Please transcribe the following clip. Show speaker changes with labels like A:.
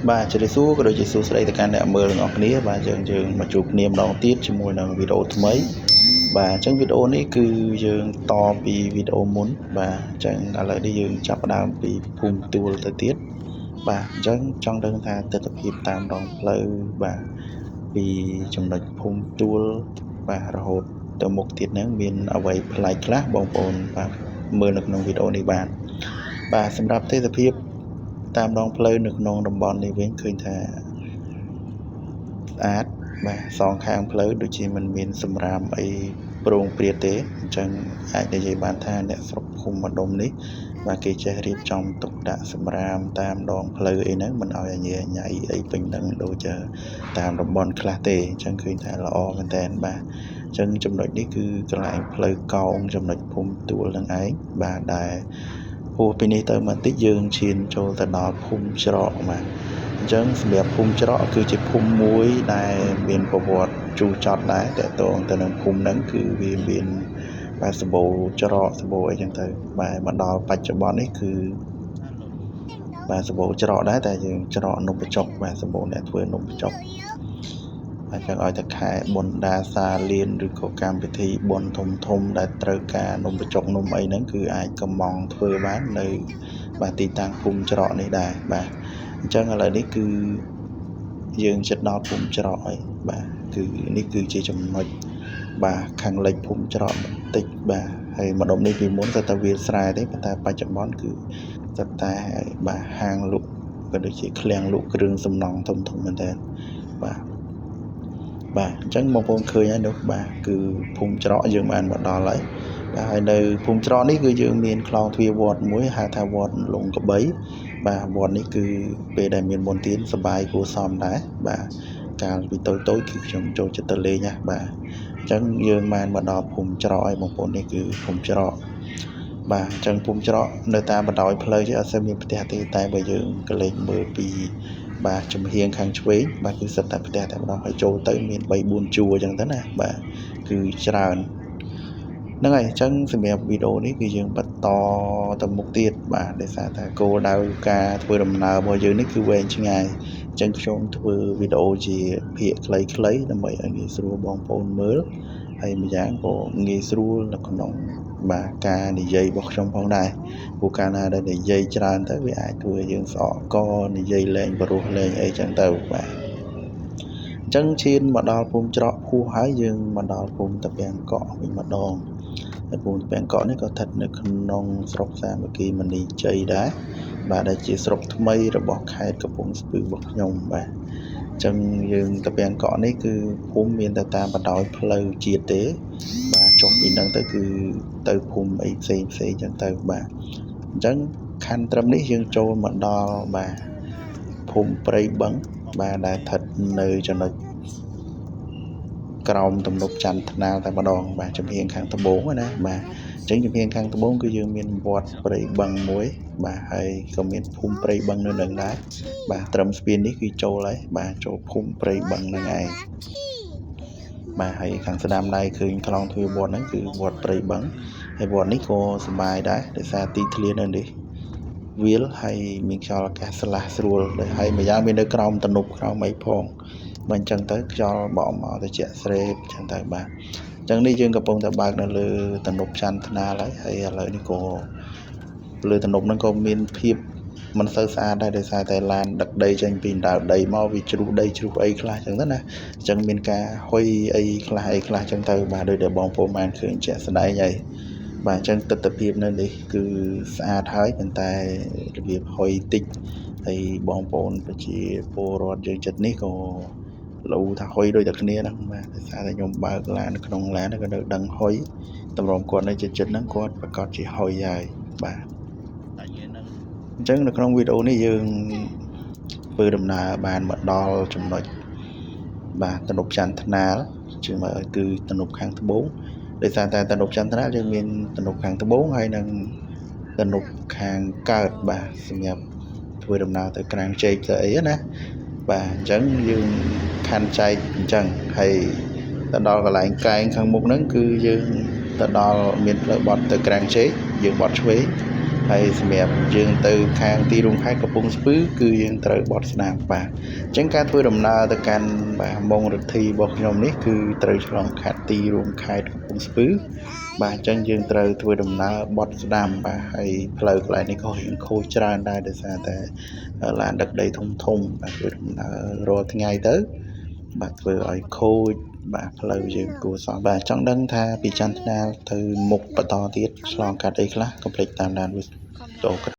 A: បាទជម្រាបសួរក៏ដូចជាសួស្តីទៅកាន់អ្នកមើលទាំងអស់គ្នាបាទយើងមកជួបគ្នាម្ដងទៀតជាមួយនឹងវីដេអូថ្មីបាទអញ្ចឹងវីដេអូនេះគឺយើងតពីវីដេអូមុនបាទអញ្ចឹងឥឡូវនេះយើងចាប់ផ្ដើមពីភូមិទួលទៅទៀតបាទអញ្ចឹងចង់ដឹងថាទស្សនវិជ្ជាតាមដងផ្លូវបាទពីចំណុចភូមិទួលបាទរហូតទៅមុខទៀតហ្នឹងមានអ្វីប្លែកខ្លះបងប្អូនបាទមើលនៅក្នុងវីដេអូនេះបាទសម្រាប់ទស្សនវិជ្ជាតាមដងផ្លូវនៅក្នុងតំបន់នេះវិញឃើញថាស្អាតបាទសងខាងផ្លូវដូចជាមិនមានសម្រាមអីប្រងព្រាតទេអញ្ចឹងអាចនិយាយបានថាអ្នកស្រុកភូមិម្ដុំនេះបាទគេចេះរៀបចំទុកដាក់សម្រាមតាមដងផ្លូវអីហ្នឹងមិនឲ្យញ៉ៃញ៉ៃអីពេញនឹងដូចតាមតំបន់ខ្លះទេអញ្ចឹងឃើញថាល្អមែនតើបាទអញ្ចឹងចំណុចនេះគឺកន្លែងផ្លូវកោងចំណុចភូមិទួលនឹងឯងបាទដែលហួសពីនេះទៅបន្តិចយើងឈានចូលទៅដល់ភូមិច្រកបាទអញ្ចឹងសម្រាប់ភូមិច្រកគឺជាភូមិមួយដែលមានប្រវត្តិជូរចត់ដែរតើតងទៅនឹងភូមិហ្នឹងគឺវាមានបាទសម្បូរច្រកសម្បូរអីចឹងទៅបាទមកដល់បច្ចុប្បន្ននេះគឺបាទសម្បូរច្រកដែរតែយើងច្រកនំបញ្ចុកបាទសម្បូរអ្នកធ្វើនំបញ្ចុកអញ្ចឹងឲ្យតែខែបុណ្យដាសាលានឬក៏កម្មវិធីបុណ្យធំដែលត្រូវការនំបញ្ចុកនំអីហ្នឹងគឺអាចកំងធ្វើបាននៅបាទទីតាំងភូមិច្រកនេះដែរបាទអញ្ចឹងឥឡូវនេះគឺយើងជិតដល់ភូមិច្រកហើយបាទគឺនេះគឺជាចំណុចបាទខាងលិចភូមិច្រកបន្តិចបាទហើយម្ដុំនេះពីមុនទៅតែវាលស្រែទេប៉ុន្តែបច្ចុប្បន្នគឺទៅតែបាទហាងលក់ក៏ដូចជាឃ្លាំងលក់គ្រឿងសំណង់ធំមែនតើបាទអញ្ចឹងបងប្អូនឃើញហើយនោះបាទគឺភូមិច្រកយើងបានមកដល់ហើយបាទហើយនៅភូមិច្រកនេះគឺយើងមានខ្លងទ្វារវត្តមួយហៅថាវត្តលងកបីបាទវត្តនេះគឺពេលដែលមានមុនទៀនសបាយគួរសមដែរបាទកាលពីតូចគឺខ្ញុំចូលចិត្តទៅលេងណាបាទអញ្ចឹងយើងបានមកដល់ភូមិច្រកហើយបងប្អូននេះគឺភូមិច្រកបាទអញ្ចឹងភូមិច្រកនៅតាមបណ្ដោយផ្លូវchứអត់សូវមានផ្ទះទេតែបើយើងក៏លេងមើលពីបាទចំហៀងខាងឆ្វេងបាទគឺសិតតែផ្ទះតែម្ដងហើយចូលទៅមាន 3-4 ជួរអញ្ចឹងទៅណាបាទគឺច្រើនហ្នឹងហើយអញ្ចឹងសម្រាប់វីដេអូនេះគឺយើងបន្តទៅមុខទៀតបាទដោយសារតែគោលដៅការធ្វើដំណើររបស់យើងនេះគឺវែងឆ្ងាយអញ្ចឹងខ្ញុំធ្វើវីដេអូជាភាគខ្លីៗដើម្បីឲ្យងាយស្រួលបងប្អូនមើលហើយម្យ៉ាងក៏ងាយស្រួលនៅក្នុងបាទការនិយាយរបស់ខ្ញុំផងដែរព្រោះកាលណាដែលនិយាយច្រើនទៅវាអាចធ្វើឲ្យយើងស្អកកនិយាយលែងបរោះលែងអីចឹងទៅបាទអញ្ចឹងឈានមកដល់ភូមិច្រកហួសហើយយើងមកដល់ភូមិតាពាំងកក់វិញម្ដងហើយភូមិតាពាំងកក់នេះក៏ស្ថិតនៅក្នុងស្រុកសាមគ្គីមនីជ័យដែរបាទដែលជាស្រុកថ្មីរបស់ខេត្តកំពង់ស្ពឺរបស់ខ្ញុំបាទអញ្ចឹងយើងតាពាំងកក់នេះគឺភូមិមានតែតាមបណ្ដោយផ្លូវជាតិទេបាទចុះពីហ្នឹងទៅគឺទៅភូមិអីផ្សេងចឹងទៅបាទអញ្ចឹងខណ្ឌត្រឹមនេះយើងចូលមកដល់បាទភូមិព្រៃបឹងបាទដែលស្ថិតនៅចំណុចក្រោមទំនប់ច័ន្ទថ្នាលតែម្ដងបាទចំហៀងខាងត្បូងណាបាទអញ្ចឹងចំហៀងខាងត្បូងគឺយើងមានវត្តព្រៃបឹងមួយបាទហើយក៏មានភូមិព្រៃបឹងនៅនឹងដែរបាទត្រឹមស្ពាននេះគឺចូលហើយបាទចូលភូមិព្រៃបឹងហ្នឹងឯងបាទហើយខាងស្ដាំដៃឃើញខ្លងទ្វារវត្តហ្នឹងគឺវត្តព្រៃបឹងហើយវត្តនេះក៏សប្បាយដែរដោយសារទីធ្លានៅនេះវាលហើយមានខ្យល់អាកាសស្លាស់ស្រួលហើយម្យ៉ាងមាននៅក្រោមទំនប់ក្រោមអីផងបើអញ្ចឹងទៅខ្យល់បក់មកទៅជាក់ស្រេបអញ្ចឹងទៅបាទអញ្ចឹងនេះយើងកំពុងតែបើកនៅលើទំនប់ច័ន្ទថ្នាលហើយឥឡូវនេះក៏លើទំនប់ហ្នឹងក៏មានភាពមិនសូវស្អាតដែរដោយសារតែឡានដឹកដីចេញពីដៅដីមកវាជ្រុះដីជ្រុះអីខ្លះអញ្ចឹងទៅណាអញ្ចឹងមានការហុយអីខ្លះអញ្ចឹងទៅបាទដោយតែបងប្អូនបានឃើញជាក់ស្ដែងហើយបាទអញ្ចឹងទិដ្ឋភាពនៅនេះគឺស្អាតហើយប៉ុន្តែរបៀបហុយតិចហើយបងប្អូនប្រជាពលរដ្ឋយើងចិត្តនេះក៏លោថាហុយដូចតែគ្នាហ្នឹងបាទដោយសារតែខ្ញុំបើកឡាននៅក្នុងឡានក៏នៅដឹងហុយតម្រុំគាត់នៅចិត្តហ្នឹងគាត់ប្រកាសជាហុយហើយបាទអញ្ចឹងនៅក្នុងវីដេអូនេះយើងធ្វើដំណើរបានមកដល់ចំណុចបាទទំនប់ច័ន្ទថ្នាលជាមើលគឺទំនប់ខាងត្បូងដោយសារតែទំនប់ច័ន្ទថ្នាលយើងមានទំនប់ខាងត្បូងហើយនិងទំនប់ខាងកើតបាទសម្រាប់ធ្វើដំណើរទៅក្រាំងជែកទៅអីណាបាទអញ្ចឹងយើងខណ្ឌចែកអញ្ចឹងហើយទៅដល់កន្លែងកែងខាងមុខហ្នឹងគឺយើងទៅដល់មានផ្លូវបត់ទៅក្រាំងជែកយើងបត់ឆ្វេងហ ហើយសម្រាប់យើងទៅខាងទីរួមខេត្តកំពង់ស្ពឺគឺយើងត្រូវបត់ស្ដាំបាទអញ្ចឹងការធ្វើដំណើរទៅកាន់បាទម៉ងរទ្ធីរបស់ខ្ញុំនេះគឺត្រូវឆ្លងកាត់ទីរួមខេត្តកំពង់ស្ពឺបាទអញ្ចឹងយើងត្រូវធ្វើដំណើរបត់ស្ដាំបាទហើយផ្លូវកន្លែងនេះក៏រៀងខូចច្រើនដែរដោយសារតែឡានដឹកដីធំបាទធ្វើដំណើររាល់ថ្ងៃទៅបាទធ្វើឲ្យខូចបាទផ្លូវយើងគួរសមបាទចង់ដឹងថាពីចន្ទនាទៅមុខបន្តទៀតឆ្លងកាត់អីខ្លះកុំភ្លេចតាមដានវីដេអូ